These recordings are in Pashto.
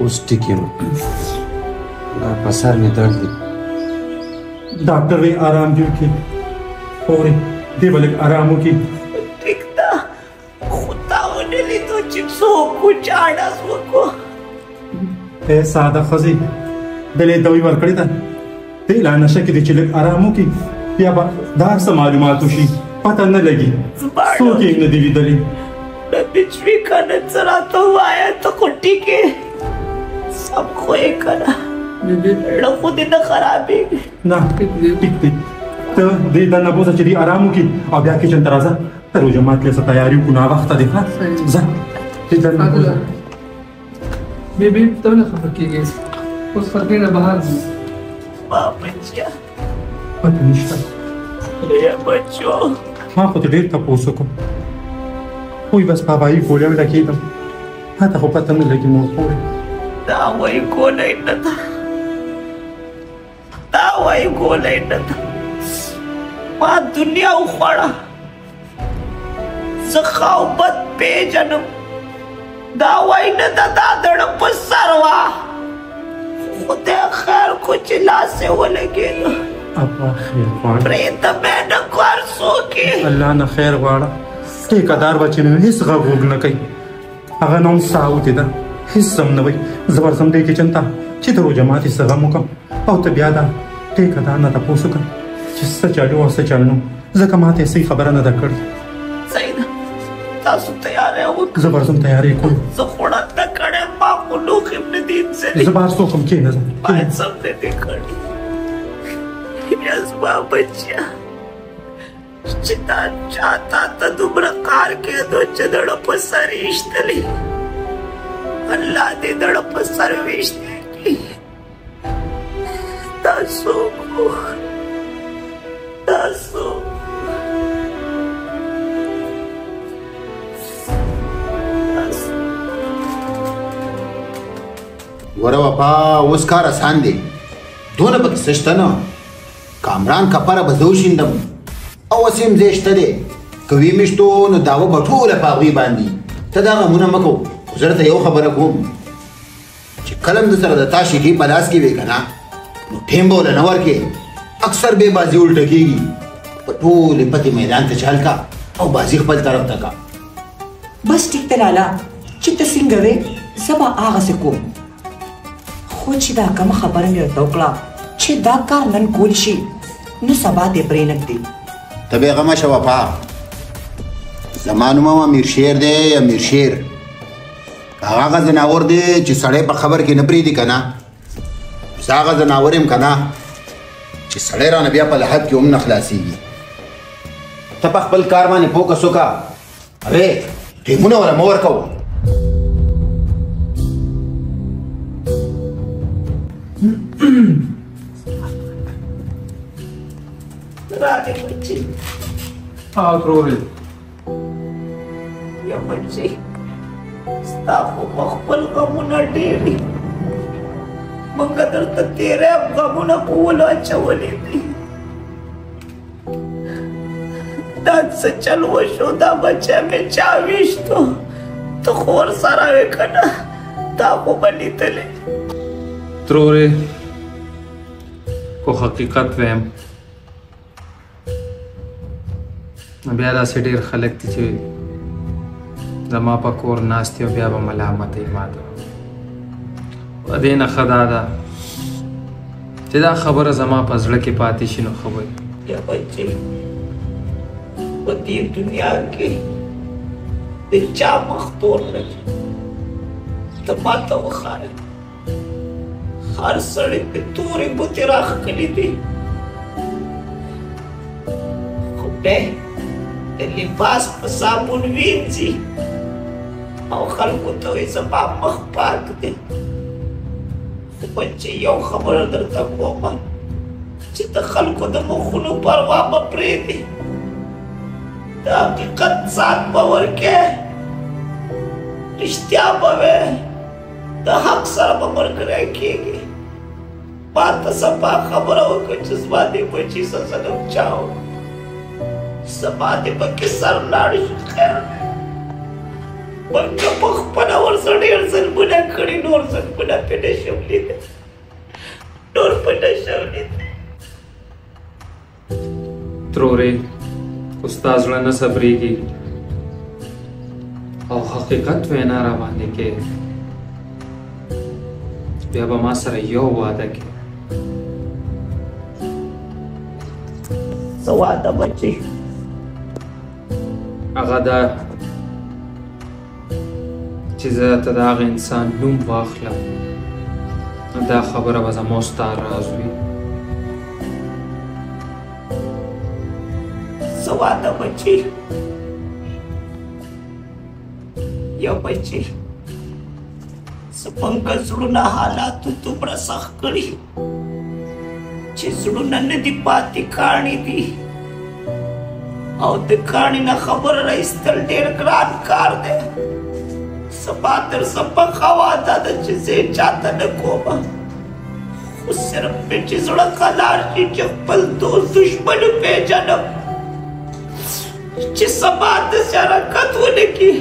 उस टिके पसार में दर्द डॉक्टर ने आराम दियो की और देवलक आरामों की दिखता खुदा होने ली तो चिप्सो कुछ आड़ा सुको ए सादा खजी दले दवाई वर्कड़ी था तेला नशा की दिचलक आरामों की या बा दार से मालूमात उशी पता न लगी सो की न दिली दली बिचवी का नजरा तो आया तो कुट्टी के सब खोए करा लखो दिन खराबी ना टिक तो दे दना बोसा चली आरामों की अब या किचन तराजा तरो जमात ले तैयारी कुना वक्त देखा जा दे दना बेबी तो ना खबर की गई उस फरके ने बाहर बाबा पता निश्ता ये बच्चों हाँ खुद डेट का पोसो को कोई बस बाबा ही गोलियां में लगी एकदम हाँ तो पता नहीं लगी मोर पूरे दावाई को नहीं नता मां दुनिया उखाड़ा सखावत पे जन्म दावाई न दादड़ पसरवा खुदे खैर कुछ ला से हो लगे अब्बा खैर वाड़ा प्रेत में न कर सो के अल्लाह न खैर वाड़ा ठेकेदार बच्चे में हिस्स गूग न कई अगर नौ साउथ इधर हिस्सम न भाई जबरदम दे के चंता चित्रो जमात हिस्सा मुकम और तबियादा ठेकेदार न तपोसु का जिससे चलो और से चलनो जकमात ऐसी खबर न दकड़ सही ना तासु तैयार है वो जबरदम तैयार है को जखोड़ा तकड़े माकुलो किमने दिन से जबार सो कम के नजर बात सब ने देखड़ यस बाबच्चा चिता चाहता था दुब्रकार के दो चदड़ पसर इश्तली अल्लाह दे दड़ पसर विश्ते की तासो को तासो वरवपा उसका रसान दे दोन बघ सष्टन कामरान कपारा बजवशिंदम अवसिम जेष्टदे कवी मिष्टो न दाव बठूल पावी बांदी तदा मुना मको गुजरत यो खबर कोम چې کلم د سره د تاشي کی پلاس کی وکنا نو ټیمبو له نور کې اکثر به بازی الټ کیږي په ټول پتی میدان ته چال کا او بازی خپل طرف تکا بس ټیک ته لالا چې ته څنګه وې سبا هغه څه کوم خو چې دا کوم خبره مې ورته وکړه چې دا کار نن کول شي نو سبا دې پرې نږدې تبه غما شو پا زمانو ما امیر شیر دی امیر شیر هغه زناور دی چې سړی په خبر کې نه پریدي کنه هغه زناور هم کنه چې سړی را بیا په لحد کې هم نه خلاصېږي ته په خپل کار باندې فوکس وکړه اره ټیمونه ولا مور کوو रानी बच्ची हाँ क्रोरे या बच्ची स्टाफो मखबल गमुना डेरी मंगदर त तेरे गमुना पूला चवली थी दाद से चलवो शोधा बच्चा में चाविश तो खोर सारा वे कना ताको बनी तले त्रोरे को हकीकत वहम بیا داسې ډېر خلک دي چې زما په کور ناست دي او بیا به ملامتوي ما ته په دې نه ښه دا ده چې دا خبره زما په زړه کې پاتې شي نو ښه به یا بچې په دې دنیا کې د چا مختور لګي ته ما ته وښایه هر سړی په تورې ګوتې راښکلي دي خو بیا د لباس په صابون وینځي او خلکو ته وایي زما مخ پاک دی خو بچې یو خبره درته کوم چې د خلکو د مخونو پروا مه پرېږدې د حقیقت ځان به ورکې رښتیا به وې د حق سره به ملګری کېږي ما ته صفا خبره وکړه چې زما دې بچي څه ظلم چا وکړ زما دې پکې سر لاړ شي خیر بلکه په خپله ورسره ډېر ظلمونه کړي نور ظلمونه پې نه شم لیدلی نور پې نه شم لیدلی ترورې خو ستا زړه نه صبرېږي او حقیقت وینا را باندې کې بیا به ما سره یو واده کې څه واده بچې هغه دا چې زه ته د هغه انسان نوم واخلم نو دا خبره به زما ستا راز وي څه واده بچې یو بچې زمونږ زړونه حالاتو دومره سخت کړي چې زړونه نه دي پاتې کاڼي دي او د کاڼي نه خبره راایستل ډېر ګران کار دی سبا تر سبا واده ده چې زه یې چاته نه کومه خو صرف مې چې زړه قلار شي چې خپل دوست دشمن وپېژنم چې سبا داسې حرکت ونه کړي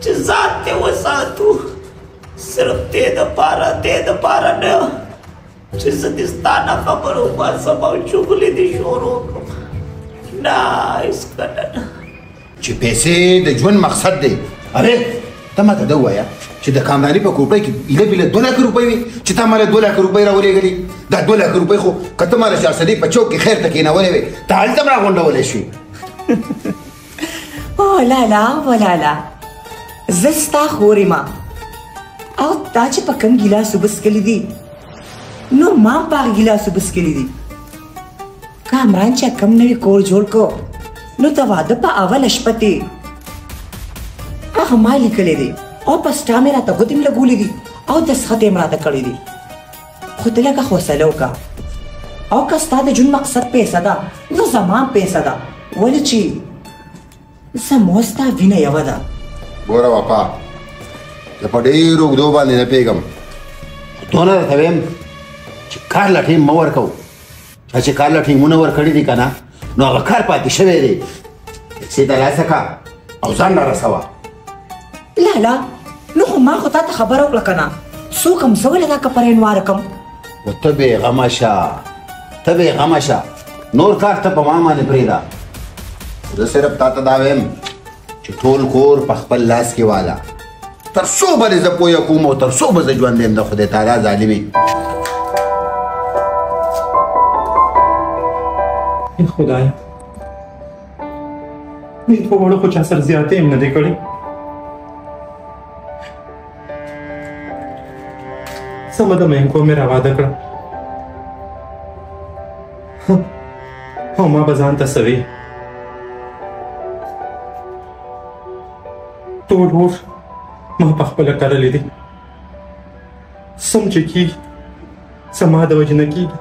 چې ځان ته وساتو صرف دې دپاره نه چې زه دې ستا نه خبر وباسم او چغلې دې شروع کړم نه هېڅکله نه چې پیسې د ژوند مقصد دی ارې ته ماته دا ووایه چې د کامراني په کوپړۍ کې ایله بیله 2 لک روپۍ وي چې تا ماله 2 لک روپۍ راولېږلي دا 2 لک روپۍ خو که ته ماله شهرصدیق په چوک کې خیر ته کېنولې وې ته هلته هم راغونډولی شوې او لالا ولالا زه ستا خور یم او تا چې په کوم ګیلاس وبسکلي دي نو ما هم په هغه ګیلاس وبسکلي دي کامران چې کوم نوي کور جوړ کو نو د واده په اوله شپه کې هغه ما لیکلی دی او په سټا مې راته ګوتې مې لګولې دي او دستخط یې مې راته کړی دی خو ته لږه حوصله وکړه او که ستا د ژوند مقصد پیسه ده نو زما هم پیسه ده ولې چې زموږ ستا وینه یوه ده ګوره وفا زه په ډېرو اوږدو باندې نه پوهېږم دونه درته ویم چې کار له ټیم مه ورکوو چې کار له ټیمونه ورکړي دي که نه نو هغه کار پاتې شوی دی پیسې ترلاسه کړه او ځان را رسوه لالا نو خو ما خو تا ته خبره وکړه که نه څوک هم زه ولې دا کپرین وارکم نو ته بېغمه شه ته بېغمه شه نور کار ته په ما باندې پرېږده زه صرف تا ته دا ویم چې ټول کور په خپل لاس کې والا تر څو به دې زه پویه کوم او تر څو به زه ژوند یم د خدای تعالی ظالمې ای خدایا دې په وړو خو چا سره زیاتې هم نه دی کړی سمه ده مینکو مې راواده کړه او ما به ځان ته څه وي ټول اور ما په خپله کرلی دي سم چې کېږي زما د وجې نه کېږي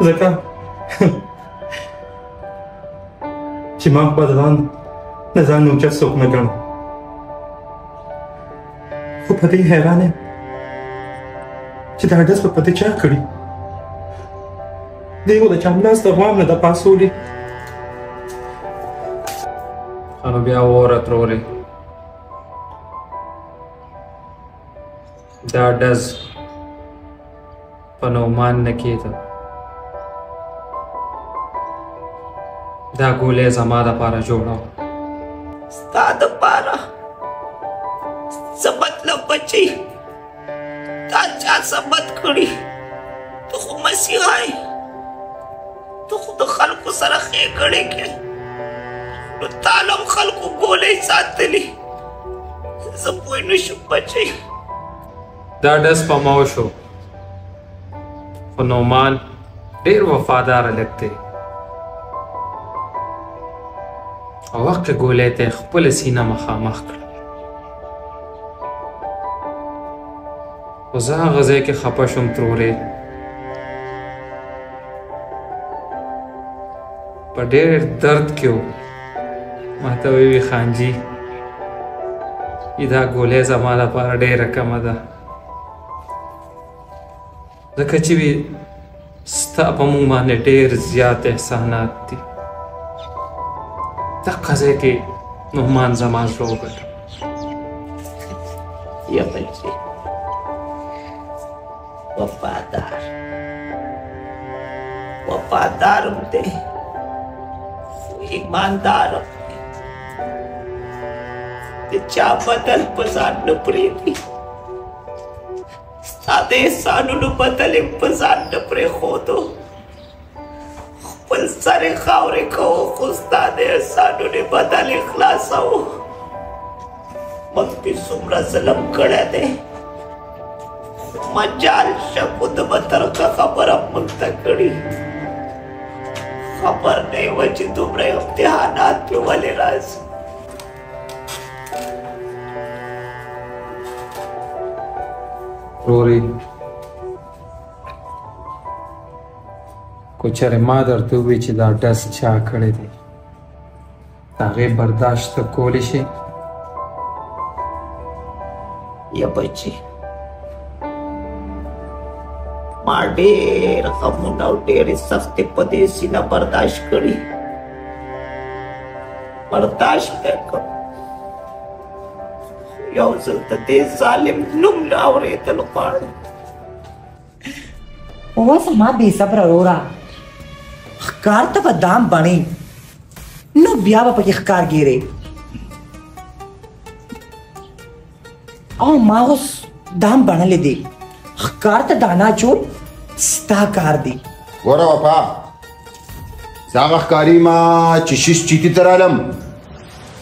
ځکه چې ما خپل ځان د ځان اوچت څوک نه ګڼم خو په دې حیران یم چې دا ډز به په دې چا کړي دی خو د چامناز د غوام نه د پاسولي نو بیا ووره ترورې دا ډز په نعمان نه کېده دا ګولۍ زما دپاره جوړه وه ستا دپاره څه مطلب بچی تا چا څه بد کړي ته خو مسیحا یې ته خو د خلکو سره ښېګڼې کوې نو تاله هم خلکو ګولۍ ساتلي زه پوه نه شم بچی دا ډز په ما وشو خو نعمان ډېر وفادار هلک دی او وخت کې ګولۍ ته یې خپله سینه مخامخ کړه. خو زه هغه ځای کې خفه شوم ترورې. په ډېر درد کې و. ما ته ویې خانجي دا ګولۍ زما لپاره ډېره کمه ده، ځکه چې وي ستا په موږ باندې ډېر زیات احسانات دي. دقه ځای کې نعمان زما زړه وګټه. یا بچې وفادارم دی خو ایماندارم دی، د چا بدل په ځان نه پرېږدي، ستا د احسانونو بدل یې په ځان نه پرېښودو. خپل سر یې خاورې کوو خو ستا د احسانونو بدل یې خلاصوو. موږ پې څومره ظلم کړی دی، مجال شکو د مترقه خبره موږ ته کړي. خبر نه وه چې دومره امتحانات پې ولې راځي. رورې که چېرې ما درته ووایي چې دا ډز چا کړی دی، د هغې برداشت ته کولی شي؟ یا بچې ما ډېر غمونه او ډېرې سختې په دې سینه برداشت کړي، برداشت مې کړ. یو ځل د دې ظالم نوم نه اورېدل غواړم. وه زما بې صبره وروره، ښکار ته به دام بڼې نو بیا به پکې ښکار ګیرې، او ما اوس دام بڼلې دی، ښکار ته دانا چول ستا کار دی. ګوره وفا، زه هغه ښکاري ما چې شیش چیتي ته رالم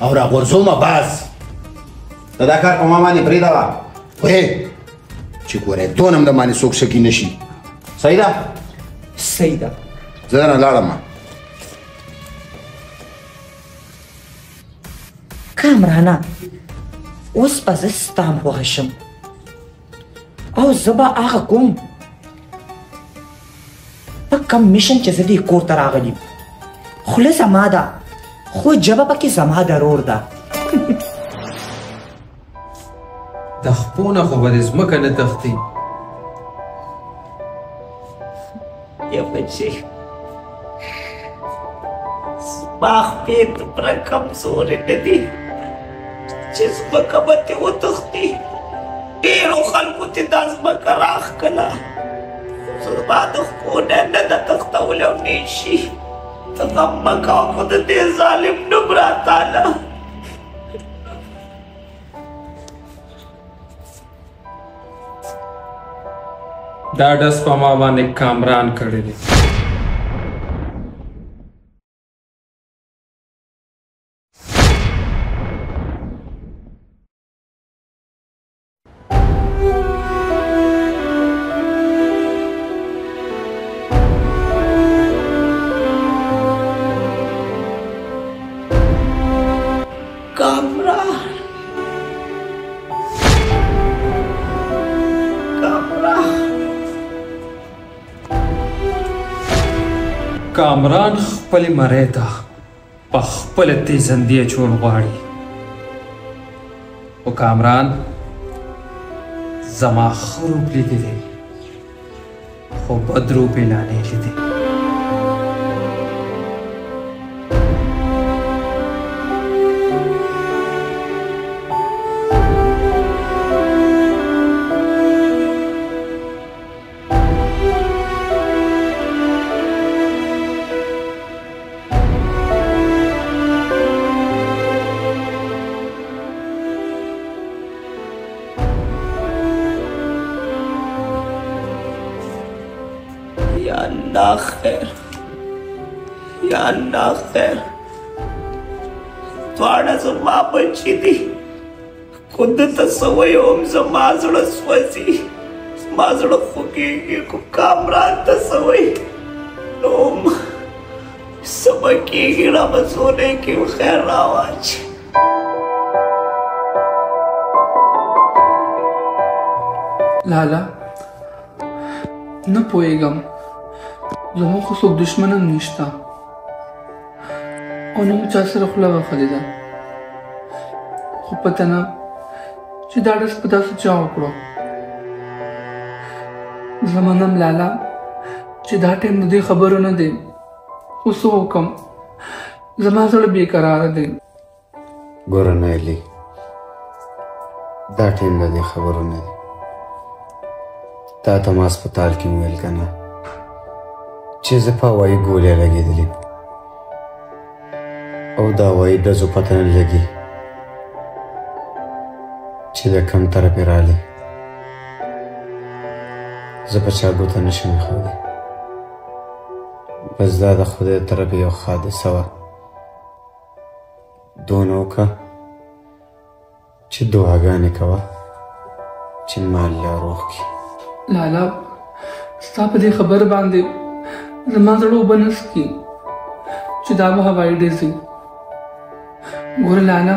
او راغورځومه باز، ته دا کار په ما باندې پرېږده وې چې ګوره دونه هم د باندې څوک شکي نه شي. صحیح ده؟ صحیح ده. زه نه لاړم. کامرانه اوس به زه ستا خوښه شم او زه به هغه کوم په کم میشن چې زه دې کور ته راغلی یم. خوله زما ده خو ژبه پکې زما د رور ده. د خپو نه خو به دې ځمکه نه تښتي. یا بچې زما خپې دومره کمزورې نه دي چې ځمکه به ترې وتښتي. ډېرو خلکو ترې دا ځمکه راښکله، خو زما د خپو نه ده تښتولی او نه شي. ته غم مه کوه خو د دې ظالم نوم راتاله. دا ډز په ما باندې کامران کړی دی. کامران خپلې مرۍ ته په خپله تیزندي اچول غواړي، خو کامران زما ښه روپ لیدلی دی خو بد روپ یې لا نه لیدی. الله خیر، یا الله خیر. دواړه زما بچي دي، خو دته څه ویم زما زړه سوځي، زما زړه خوږېږي. خو کامران ته څه وایي نو سبا کېږي را به سولی کې خیر راواچي. لالا نه پوهېږم زموږ خو څوک دشمن هم نشته او نه مو چا سره خوله وخلې ده خو پته نه چې دا ډز په تاسو چا وکړو. زما نوم لالا چې دا ټیم د دې خبرو نه دی خو څه وکړم زما زړه بېقراره دی. ګوره نایلې دا ټیم د دې خبرو نه دی. تا ته ما هسپتال کې وویل که نه چې زه په هوایي ګولۍ لګېدلې او د هوایي ډزو پته نه لګي چې د کوم طرفې راغلې. زه په چا ګوته نشم ایښودی. بس دا د خدای طرفې یو حادثه وه. دونه وکړه چې دعاګانې کوه چې ما الله روغ کړي. لالا ستا په دې خبر باندې زما زړه اوبه نه څښي چې دا به هوایي ډز وي. ګوره لالا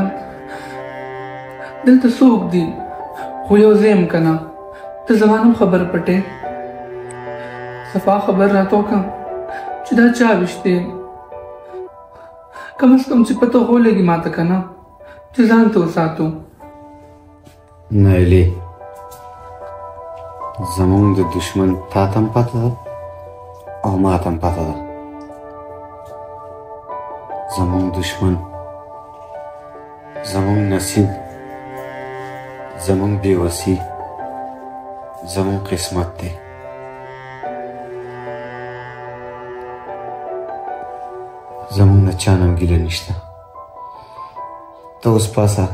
دلته څوک دي خو یو زه یم که نه ته زما نه خبر پټې صفا خبر راته وکړه چې دا چا ویشتې کم از کم چې پته ولګي ماته که نه چې ځان ته وساتو. نایلې زمونږ د دشمن تا ته هم پته ده او ما ته هم پته ده. زمونږ دشمن زمونږ نصیب زمونږ بېوسي زمونږ قسمت دی. زمونږ نه چا نه هم ګیله نشته. ته اوس پاسه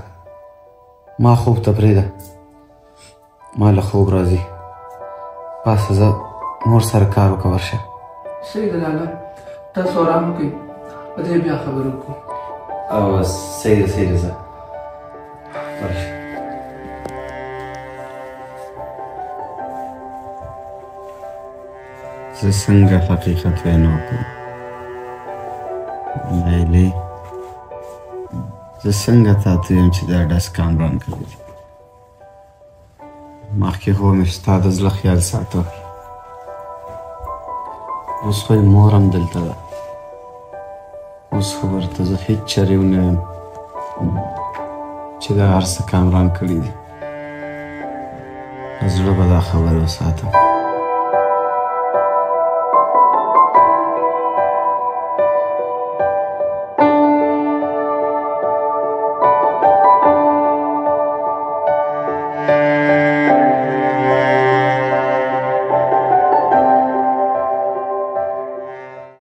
ما خوب ته پرېږده ما له خوب راځي. پاسه زه نور سره کار وکړه ورشه. صحیح ده لالا تاسو ارام وکړئ په دې بیا خبرې وکړو. او صحیح ده صحیح ده زه ورشه. زه څنګه حقیقت وینا وکړم نایلې زه څنګه تا ته ویم چې دا ډز کامران کړی دی. مخکې خو مې ستا د زړه خیال ساته اوس خو یې مور هم دلته ده. اوس خو ورته زه هېڅ چرې ونه یم چې دا هر څه کامران کړي دي. په زړه به دا خبرې وساتم.